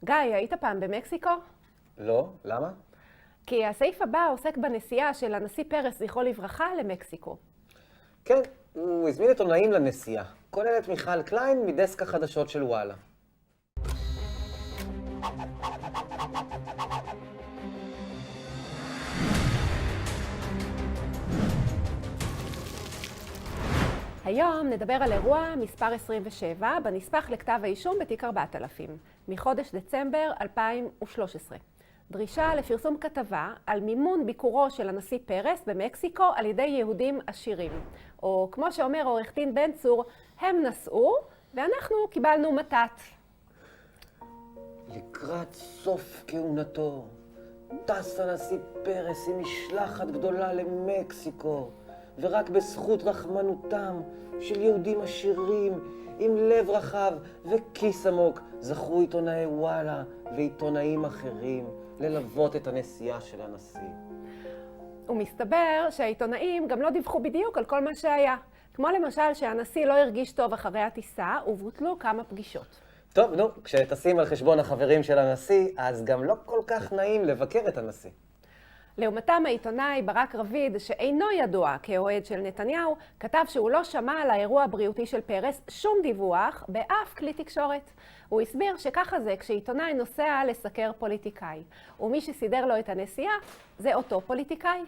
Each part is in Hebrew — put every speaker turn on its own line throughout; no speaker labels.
גיא, היית פעם במקסיקו?
לא, למה?
כי הסעיף הבא עוסק בנסיעה של הנשיא פרס, זכרו לברכה, למקסיקו.
כן, הוא הזמין עיתונאים לנסיעה, כוללת מיכל קליין מדסק החדשות של וואלה.
היום נדבר על אירוע מספר 27 בנספח לכתב האישום בתיק 4000, מחודש דצמבר 2013. דרישה לפרסום כתבה על מימון ביקורו של הנשיא פרס במקסיקו על ידי יהודים עשירים. או כמו שאומר עורך דין בן צור, הם נסעו ואנחנו קיבלנו מתת.
לקראת סוף כהונתו, טס הנשיא פרס עם משלחת גדולה למקסיקו, ורק בזכות רחמנותם של יהודים עשירים עם לב רחב וכיס עמוק זכו עיתונאי וואלה ועיתונאים אחרים ללוות את הנסיעה של הנשיא.
ומסתבר שהעיתונאים גם לא דיווחו בדיוק על כל מה שהיה. כמו למשל שהנשיא לא הרגיש טוב אחרי הטיסה ובוטלו כמה פגישות.
טוב, נו, כשטסים על חשבון החברים של הנשיא, אז גם לא כל כך נעים לבקר את הנשיא.
לעומתם העיתונאי ברק רביד, שאינו ידוע כאוהד של נתניהו, כתב שהוא לא שמע על האירוע הבריאותי של פרס שום דיווח באף כלי תקשורת. הוא הסביר שככה זה כשעיתונאי נוסע לסקר פוליטיקאי, ומי שסידר לו את הנסיעה זה אותו פוליטיקאי.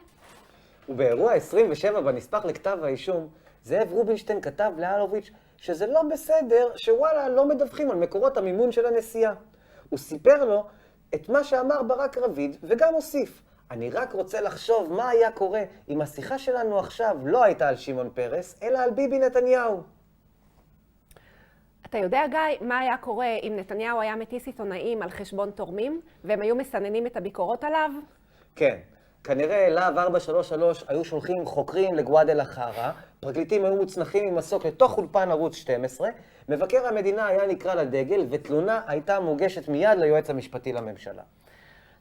ובאירוע 27 בנספח לכתב האישום, זאב רובינשטיין כתב לאלוביץ' שזה לא בסדר שוואלה לא מדווחים על מקורות המימון של הנסיעה. הוא סיפר לו את מה שאמר ברק רביד וגם הוסיף, אני רק רוצה לחשוב מה היה קורה אם השיחה שלנו עכשיו לא הייתה על שמעון פרס, אלא על ביבי נתניהו.
אתה יודע, גיא, מה היה קורה אם נתניהו היה מטיס עיתונאים על חשבון תורמים, והם היו מסננים את הביקורות עליו?
כן, כנראה להב 433 היו שולחים חוקרים לגואדלחרה, פרקליטים היו מוצנחים עם מסוק לתוך אולפן ערוץ 12, מבקר המדינה היה נקרא לדגל ותלונה הייתה מוגשת מיד ליועץ המשפטי לממשלה.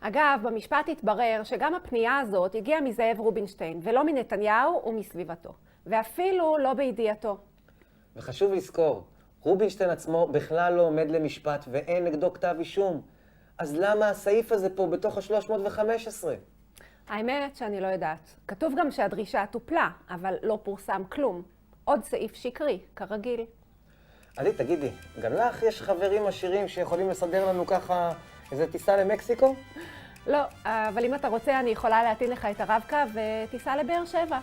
אגב, במשפט התברר שגם הפנייה הזאת הגיעה מזאב רובינשטיין, ולא מנתניהו ומסביבתו, ואפילו לא בידיעתו.
וחשוב לזכור, רובינשטיין עצמו בכלל לא עומד למשפט ואין נגדו כתב אישום. אז למה הסעיף הזה פה בתוך ה-315?
האמת שאני לא יודעת. כתוב גם שהדרישה טופלה, אבל לא פורסם כלום. עוד סעיף שקרי, כרגיל.
עדי, תגידי, גם לך יש חברים עשירים שיכולים לסדר לנו ככה איזה טיסה למקסיקו?
לא, אבל אם אתה רוצה אני יכולה להטעין לך את הרב-קו וטיסה לבאר שבע.